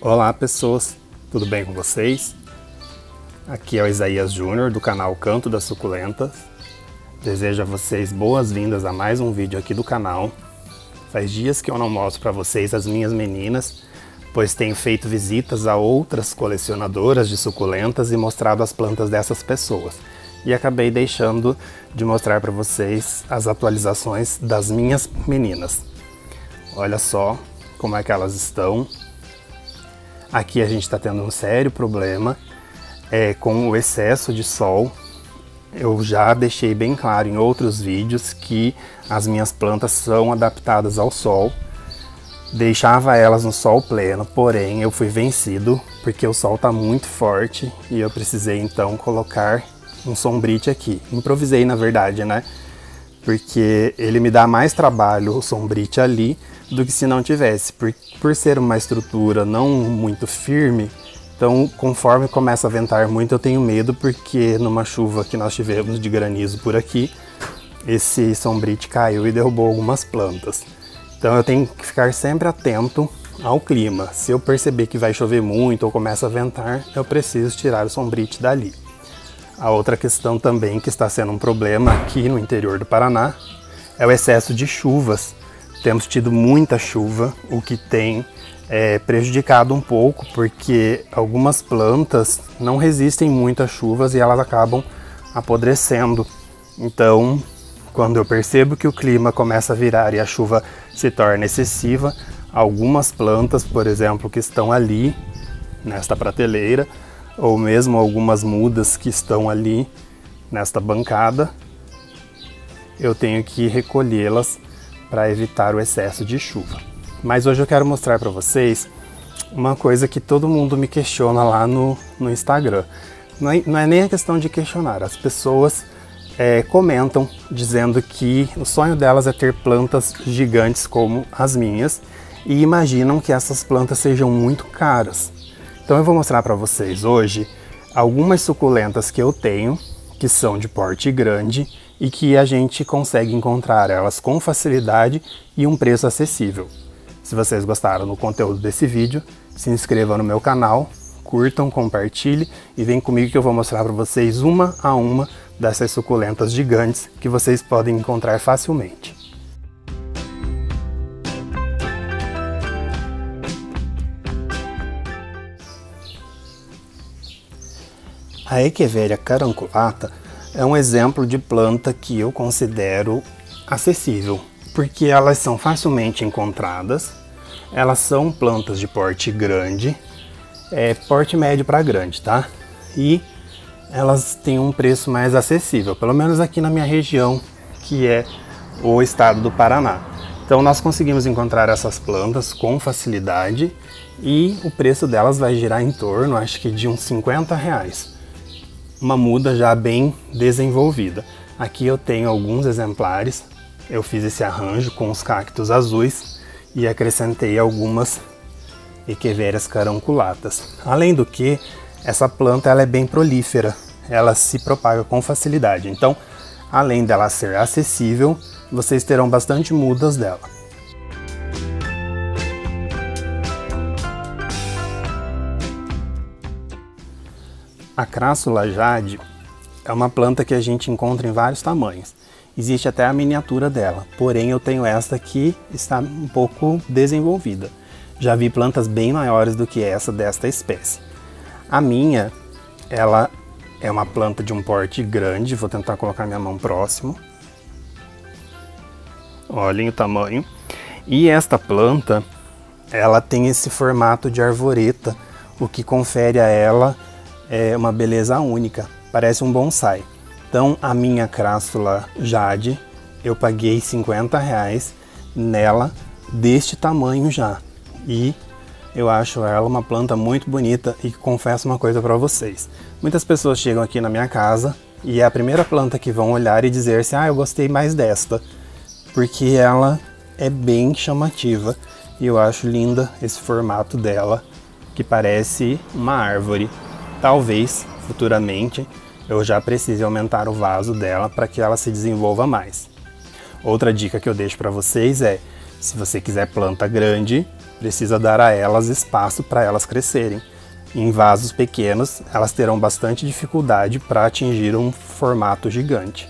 Olá pessoas, tudo bem com vocês? Aqui é o Isaías Júnior do canal Canto das Suculentas. Desejo a vocês boas-vindas a mais um vídeo aqui do canal. Faz dias que eu não mostro para vocês as minhas meninas, pois tenho feito visitas a outras colecionadoras de suculentas e mostrado as plantas dessas pessoas. E acabei deixando de mostrar para vocês as atualizações das minhas meninas. Olha só como é que elas estão. Aqui a gente está tendo um sério problema com o excesso de sol. Eu já deixei bem claro em outros vídeos que as minhas plantas são adaptadas ao sol. Deixava elas no sol pleno, porém eu fui vencido porque o sol está muito forte e eu precisei então colocar um sombrite aqui. Improvisei na verdade, né? Porque ele me dá mais trabalho, o sombrite ali, do que se não tivesse. Por ser uma estrutura não muito firme, então conforme começa a ventar muito eu tenho medo, porque numa chuva que nós tivemos de granizo por aqui, esse sombrite caiu e derrubou algumas plantas. Então eu tenho que ficar sempre atento ao clima. Se eu perceber que vai chover muito ou começa a ventar, eu preciso tirar o sombrite dali. A outra questão também que está sendo um problema aqui no interior do Paraná é o excesso de chuvas. Temos tido muita chuva, o que tem prejudicado um pouco, porque algumas plantas não resistem muito às chuvas e elas acabam apodrecendo. Então, quando eu percebo que o clima começa a virar e a chuva se torna excessiva, algumas plantas, por exemplo, que estão ali nesta prateleira, ou mesmo algumas mudas que estão ali nesta bancada, eu tenho que recolhê-las para evitar o excesso de chuva. Mas hoje eu quero mostrar para vocês uma coisa que todo mundo me questiona lá no Instagram. Não é nem a questão de questionar, as pessoas comentam dizendo que o sonho delas é ter plantas gigantes como as minhas e imaginam que essas plantas sejam muito caras. Então eu vou mostrar para vocês hoje algumas suculentas que eu tenho, que são de porte grande e que a gente consegue encontrar elas com facilidade e um preço acessível. Se vocês gostaram do conteúdo desse vídeo, se inscrevam no meu canal, curtam, compartilhem e vem comigo que eu vou mostrar para vocês uma a uma dessas suculentas gigantes que vocês podem encontrar facilmente. A Echeveria caranculata é um exemplo de planta que eu considero acessível, porque elas são facilmente encontradas, elas são plantas de porte grande, porte médio para grande, tá? E elas têm um preço mais acessível, pelo menos aqui na minha região, que é o estado do Paraná. Então nós conseguimos encontrar essas plantas com facilidade e o preço delas vai girar em torno, acho que de uns R$50. Uma muda já bem desenvolvida. Aqui eu tenho alguns exemplares, eu fiz esse arranjo com os cactos azuis e acrescentei algumas Echeverias carunculatas. Além do que, essa planta ela é bem prolífera, ela se propaga com facilidade. Então, além dela ser acessível, vocês terão bastante mudas dela. A Crassula jade é uma planta que a gente encontra em vários tamanhos. Existe até a miniatura dela, porém eu tenho esta que está um pouco desenvolvida. Já vi plantas bem maiores do que essa desta espécie. A minha, ela é uma planta de um porte grande, vou tentar colocar minha mão próximo. Olhem o tamanho. E esta planta, ela tem esse formato de arvoreta, o que confere a ela uma beleza única, parece um bonsai. Então a minha Crassula jade, eu paguei R$50 nela deste tamanho já. E eu acho ela uma planta muito bonita e confesso uma coisa para vocês. Muitas pessoas chegam aqui na minha casa e é a primeira planta que vão olhar e dizer assim, eu gostei mais desta, porque ela é bem chamativa e eu acho linda esse formato dela, que parece uma árvore. Talvez, futuramente, eu já precise aumentar o vaso dela para que ela se desenvolva mais. Outra dica que eu deixo para vocês é, se você quiser planta grande, precisa dar a elas espaço para elas crescerem. Em vasos pequenos, elas terão bastante dificuldade para atingir um formato gigante.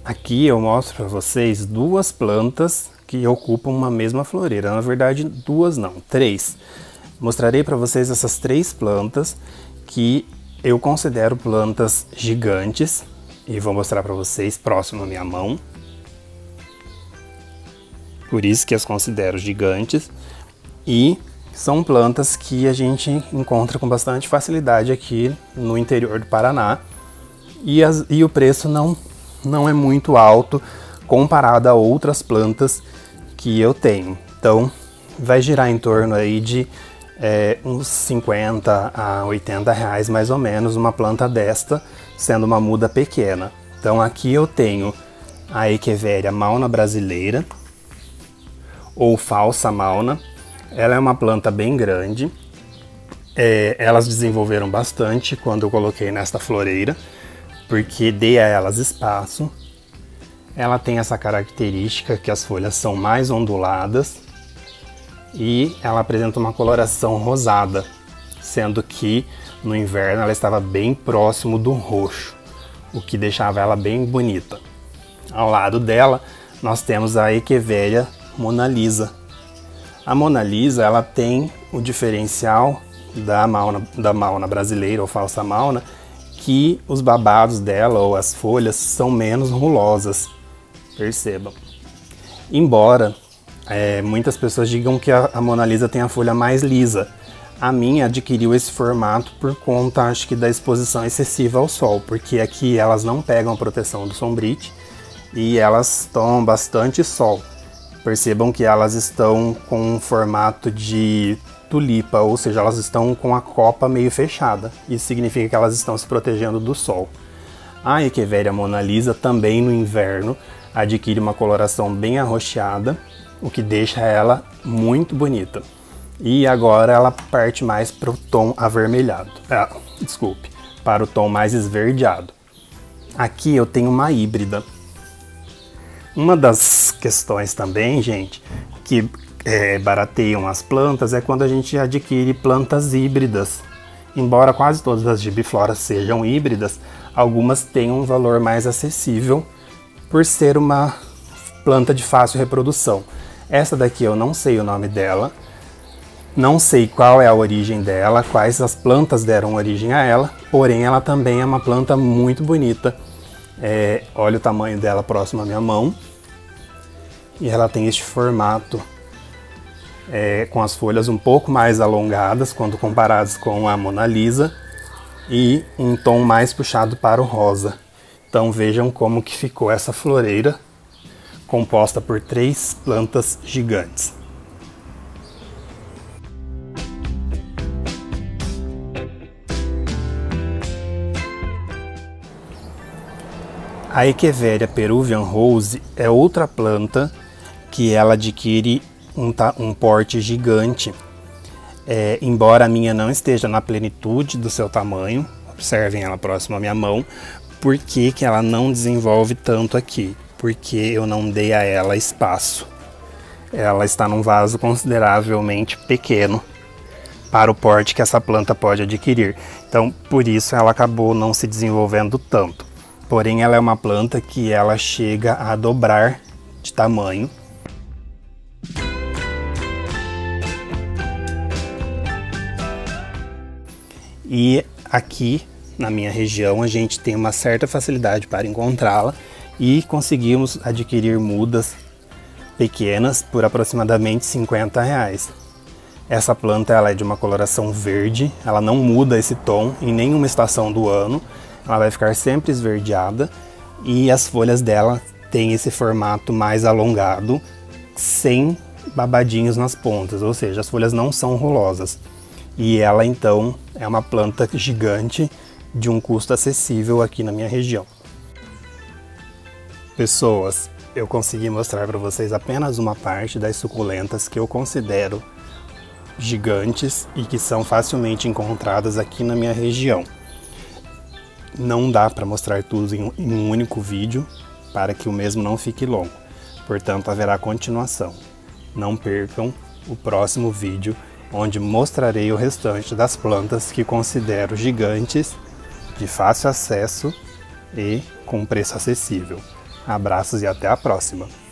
Aqui eu mostro para vocês duas plantas que ocupam uma mesma floreira. Na verdade, duas não, três. Mostrarei para vocês essas três plantas que eu considero plantas gigantes e vou mostrar para vocês próximo à minha mão. Por isso que as considero gigantes, e são plantas que a gente encontra com bastante facilidade aqui no interior do Paraná, e o preço não é muito alto comparado a outras plantas que eu tenho. Então vai girar em torno aí de uns 50 a 80 reais mais ou menos uma planta desta, sendo uma muda pequena. Então aqui eu tenho a Echeveria mauna brasileira, ou falsa mauna. Ela é uma planta bem grande, elas desenvolveram bastante quando eu coloquei nesta floreira, porque dei a elas espaço. Ela tem essa característica que as folhas são mais onduladas e ela apresenta uma coloração rosada, sendo que no inverno ela estava bem próximo do roxo, o que deixava ela bem bonita. Ao lado dela nós temos a Echeveria Mona Lisa. A Mona Lisa, ela tem o diferencial da mauna brasileira ou falsa mauna, que os babados dela ou as folhas são menos rulosas, percebam. Embora muitas pessoas digam que a Mona Lisa tem a folha mais lisa, a minha adquiriu esse formato por conta, acho que, da exposição excessiva ao sol, porque aqui elas não pegam a proteção do sombrite e elas tomam bastante sol. Percebam que elas estão com um formato de tulipa, ou seja, elas estão com a copa meio fechada. Isso significa que elas estão se protegendo do sol. A Echeveria Mona Lisa também no inverno adquire uma coloração bem arroxeada, o que deixa ela muito bonita. E agora ela parte mais para o tom avermelhado, para o tom mais esverdeado. Aqui eu tenho uma híbrida. Uma das questões também, gente, que barateiam as plantas é quando a gente adquire plantas híbridas. Embora quase todas as gibifloras sejam híbridas, algumas têm um valor mais acessível por ser uma planta de fácil reprodução. Essa daqui eu não sei o nome dela, não sei qual é a origem dela, quais as plantas deram origem a ela, porém ela também é uma planta muito bonita. Olha o tamanho dela próximo à minha mão. E ela tem este formato com as folhas um pouco mais alongadas quando comparadas com a Mona Lisa e um tom mais puxado para o rosa. Então vejam como que ficou essa floreira composta por três plantas gigantes. A Echeveria Peruvian Rose é outra planta que ela adquire um porte gigante. Embora a minha não esteja na plenitude do seu tamanho, observem ela próxima à minha mão, por que ela não desenvolve tanto aqui? Porque eu não dei a ela espaço. Ela está num vaso consideravelmente pequeno para o porte que essa planta pode adquirir. Então, por isso ela acabou não se desenvolvendo tanto. Porém, ela é uma planta que ela chega a dobrar de tamanho. E aqui na minha região a gente tem uma certa facilidade para encontrá-la e conseguimos adquirir mudas pequenas por aproximadamente 50 reais. Essa planta ela é de uma coloração verde, ela não muda esse tom em nenhuma estação do ano. Ela vai ficar sempre esverdeada e as folhas dela têm esse formato mais alongado, sem babadinhos nas pontas, ou seja, as folhas não são rulosas. E ela então é uma planta gigante de um custo acessível aqui na minha região. Pessoas, eu consegui mostrar para vocês apenas uma parte das suculentas que eu considero gigantes e que são facilmente encontradas aqui na minha região. não dá para mostrar tudo em um único vídeo para que o mesmo não fique longo. Portanto, haverá continuação. Não percam o próximo vídeo, onde mostrarei o restante das plantas que considero gigantes, de fácil acesso e com preço acessível. Abraços e até a próxima!